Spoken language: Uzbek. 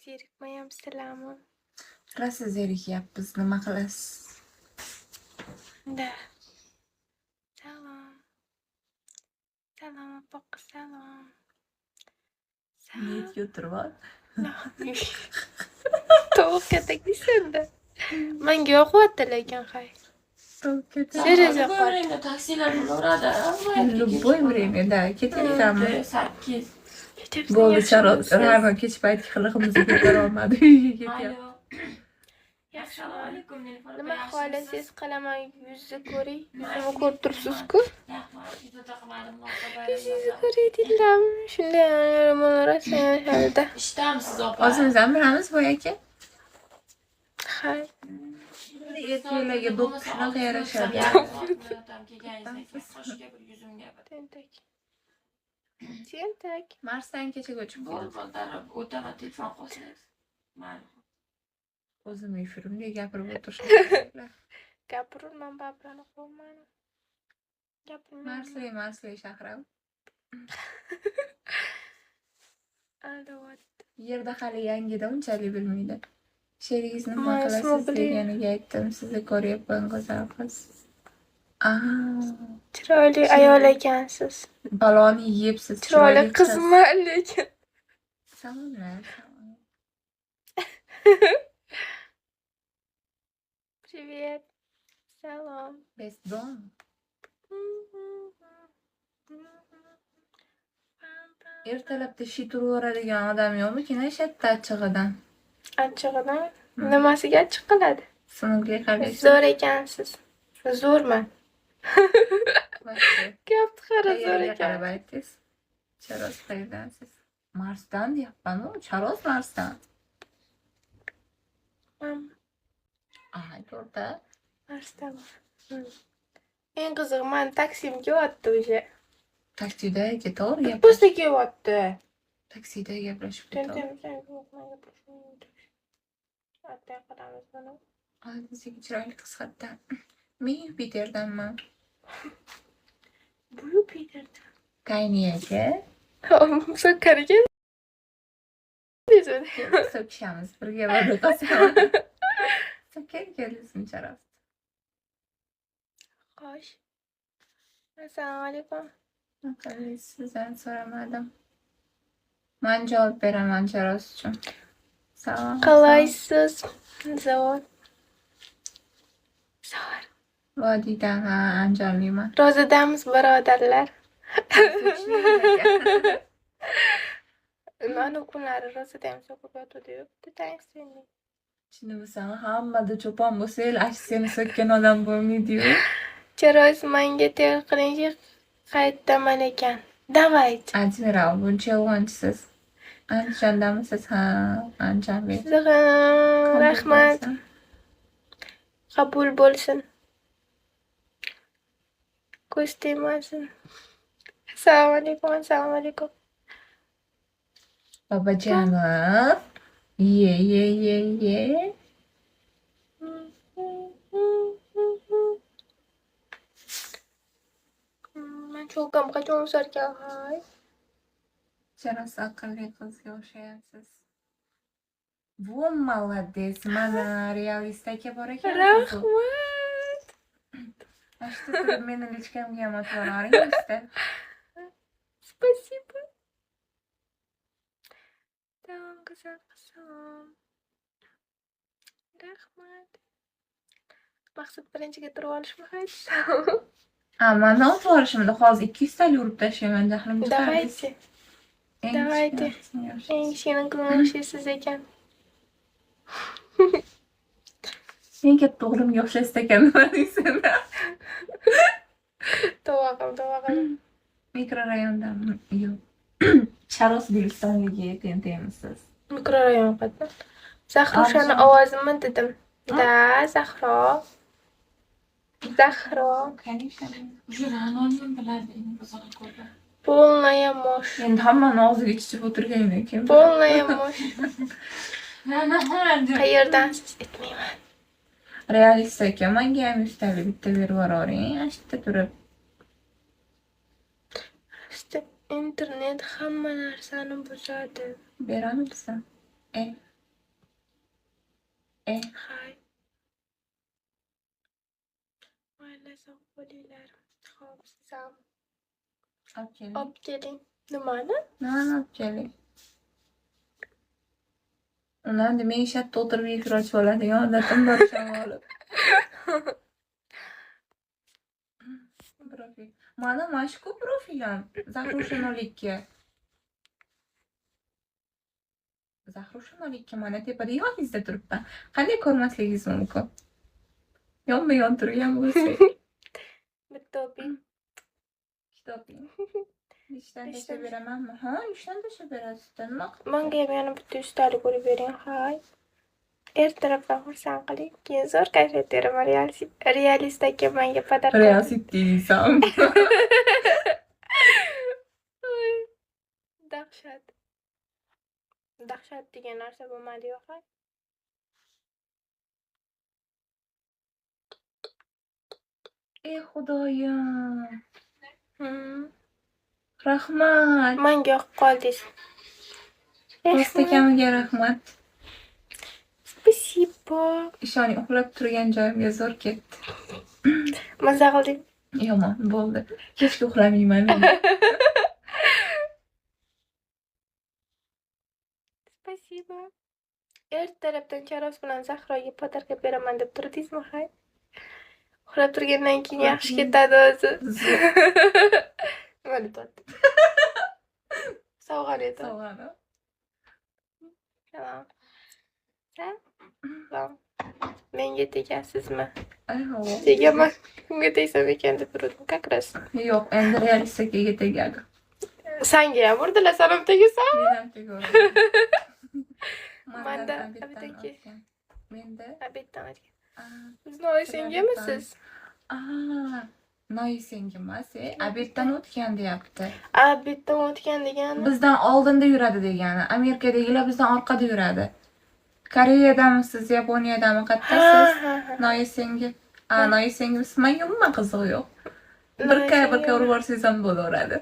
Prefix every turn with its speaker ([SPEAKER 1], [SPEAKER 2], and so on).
[SPEAKER 1] Zerikmayapsizlarmi?
[SPEAKER 2] Rosa zerikyapmiz, nima qilasiz?
[SPEAKER 1] Da. Salom. Salom opoqqa, salom.
[SPEAKER 2] Niyatga o'tirib ol.
[SPEAKER 1] Tovuq katak desanda. Menga yoqyapti lekin hay. Serious yoqyapti.
[SPEAKER 3] Taksilar bo'laveradi.
[SPEAKER 2] Любое время, да. Ketaverammi?
[SPEAKER 3] 8.
[SPEAKER 2] Bo'ldi, Charos. Rayhon kech paytgi qilig'imizni ko'tara olmadi. Uyga ketyapti.
[SPEAKER 3] Assalomu alaykum.
[SPEAKER 1] Nima xohlasangiz qilaman, yuzni ko'ring. Yuzimni ko'rib turibsiz-ku. Yuzingizni ko'raydilarmi? Shunday ro'mollar yashalda.
[SPEAKER 3] Ishtamisiz opa?
[SPEAKER 2] O'zimiz ham bilamiz boyagi.
[SPEAKER 1] Hay.
[SPEAKER 2] Erkaklarga do'q shunaqa yarashadi.
[SPEAKER 1] Tentak. Tentak.
[SPEAKER 2] Marsdan kecha ko'chib keldi.
[SPEAKER 3] O'taman telefon qilsangiz. Mayli.
[SPEAKER 2] O'zim efirimda gapirib o'tirishim.
[SPEAKER 1] Gapirman, babrani qo'ymayman. Gapirmayman.
[SPEAKER 2] Marsli shahram.
[SPEAKER 1] Aldayapti.
[SPEAKER 2] Yerda hali yangida unchalik bilmaydi. Sherigingiz nima
[SPEAKER 1] Marsni
[SPEAKER 2] qilasiz
[SPEAKER 1] bilmaydi.
[SPEAKER 2] deganiga aytdim. Sizni ko'ryapman, go'zal qiz.
[SPEAKER 1] Chiroyli ayol ekansiz.
[SPEAKER 2] Baloni yeyapsiz.
[SPEAKER 1] Chiroyli qizman lekin.
[SPEAKER 2] Salomlar.
[SPEAKER 1] Привет. Salom.
[SPEAKER 2] Best dom. Ertalabda shi turaveradigan odam yo'qmi? Kinashatda achchig'idan.
[SPEAKER 1] Achchig'idan nimasiga achchiq qiladi?
[SPEAKER 2] Sinuvga qaraysiz.
[SPEAKER 1] Zo'r ekansiz. Zo'rman. Gapni qara, zo'r ekan.
[SPEAKER 2] Qarab aytdingiz. Charos qayerdansiz? Marsdan deyapman-ku. Charos Marsdan. Aha, to'g'ri.
[SPEAKER 1] Marsdan. Eng qizig'i, meni taksim kelyapti o'sha.
[SPEAKER 2] Taksida ketaver.
[SPEAKER 1] Posta kelyapti.
[SPEAKER 2] Taksida gaplashib ketaver. Siz chiroyli qiz hatto. Men Yupiterdanman.
[SPEAKER 1] Bu Yupiterdan.
[SPEAKER 2] Qayniyaga
[SPEAKER 1] So'kkariga.
[SPEAKER 2] so'kishamiz. Birga borib qolsam. So'kkan kelsin Charos.
[SPEAKER 1] Xo'sh. Assalomu alaykum.
[SPEAKER 2] Sizdan so'ramadim. Men javob beraman Charos uchun. Salom.
[SPEAKER 1] Qalaysiz? Zavod. Zo'r.
[SPEAKER 2] Vodiydan Andijonliman.
[SPEAKER 1] Rozadamiz birodarlar. Mana kunlari rozadamiz o'qib yotdi-yu. Thanks-ning.
[SPEAKER 2] Shuni bilsam, hammada cho'pon bo'lsa, seni so'kkan odam bo'lmaydi-yu.
[SPEAKER 1] Charos menga ter qilinchi qaytaman ekan. Davaychi.
[SPEAKER 2] Admiral, buncha yolg'onchisiz. Andijondamisiz? Ha, Andijonlik.
[SPEAKER 1] Rahmat. Qabul bo'lsin. Ko'z tegmasin. Assalomu alaykum, assalomu alaykum.
[SPEAKER 2] Babajonov. Ye.
[SPEAKER 1] Men cho'kam qachon o'sarkan, hay.
[SPEAKER 2] Charos aqlli qizga o'xshayapsiz. Bu молодец. Mana realist aka bor ekan.
[SPEAKER 1] Rahmat.
[SPEAKER 2] Ashta turib meni lichkamga ham otvoraringizda.
[SPEAKER 1] Спасибо. Tamam, güzel qizim. Rahmat. Maqsad birinchiga turib olishmi haydi?
[SPEAKER 2] Mana otvorishimda hozir 200 tali urib tashlayman, jahlim chiqadi.
[SPEAKER 1] Davaychi. Davaychi. Eng shirin siz ekan.
[SPEAKER 2] Eng katta o'g'limga o'xshaysiz ekan, nima deysan?
[SPEAKER 1] To'g'ri.
[SPEAKER 2] Mikrorayondan yo'q. Charos Gulistonliga tentamisiz.
[SPEAKER 1] Mikrorayon qayerda? Zahroshani ovozimi dedim. Da, Zahro.
[SPEAKER 3] Anonim biladi, o'zini ko'rdi.
[SPEAKER 1] Полная мощь.
[SPEAKER 2] Endi hammani og'ziga chichib o'tirgan ekan.
[SPEAKER 1] Полная мощь. Qayerdan siz aytmayman.
[SPEAKER 2] Realist aka, menga ham ustali bitta berib yuboring, ashta turib.
[SPEAKER 1] İşte internet hamma narsani buzadi.
[SPEAKER 2] Beramisan?
[SPEAKER 1] Hay. Mayli, sog' bo'linglar. Xo'p, siz ham
[SPEAKER 2] Olib keling.
[SPEAKER 1] olib keling. Nimani?
[SPEAKER 2] Nimani olib keling? Ular maishatda o'tirib yig'roch bo'ladigan odatim bor olib. Profil. Mana shu profilim. Zahrushonolikka. Zahrushonolikka mana tepada yoningizda turibman. Qanday ko'rmasligingiz mumkin? Yonma-yon turgan bo'lsak.
[SPEAKER 1] Bitta o'ping.
[SPEAKER 2] Kitobing. Ishdan tashlab beramanmi? Ha, ishdan tashlab berasizda. Nima qilib?
[SPEAKER 1] Menga ham yana bitta ustalik urib bering, hay. Ertalabdan xursand qiling. Keyin zo'r kayfiyat beraman. Realist aka menga podarka.
[SPEAKER 2] Realist deysan.
[SPEAKER 1] Dahshat. Dahshat degan narsa bo'lmadi-yu, hay.
[SPEAKER 2] Ey Xudoyim. Rahmat.
[SPEAKER 1] Menga yoqib qoldingiz.
[SPEAKER 2] Rostakamiga rahmat.
[SPEAKER 1] Spasibo.
[SPEAKER 2] Ishoning, uxlab turgan joyimga zo'r ketdi.
[SPEAKER 1] Maza qildim.
[SPEAKER 2] Yomon bo'ldi. Kechga uxlamayman.
[SPEAKER 1] Spasibo. Ertalabdan Charos bilan Zahroga podarka beraman deb turdingizmi, hay? Uxlab turgandan keyin yaxshi ketadi o'zi. Nima deyapti? Sovg'a edi.
[SPEAKER 2] Sovg'ani.
[SPEAKER 1] Tamam. Tamam. Menga tegasizmi? Tegaman. Kimga tegsam ekan deb turdim. Как раз.
[SPEAKER 2] Yo'q, endi realistikaga tegadi.
[SPEAKER 1] Sanga ham urdilar, salom tegasan.
[SPEAKER 2] Men ham tegaman.
[SPEAKER 1] Manda abidaki.
[SPEAKER 2] Menda
[SPEAKER 1] Abiddan aytgan. Siz Noisengimisiz?
[SPEAKER 2] Noiseng emas, abiddan o'tgan deyapti.
[SPEAKER 1] Abiddan o'tgan degani?
[SPEAKER 2] Bizdan oldinda yuradi degani. Amerikadagilar bizdan orqada yuradi. Koreyadamisiz, Yaponiyadami qattasiz? Noisengi. Noisengimisiz? Men umuman qiziq yo'q. Bir kar urib borsangiz ham bo'laveradi.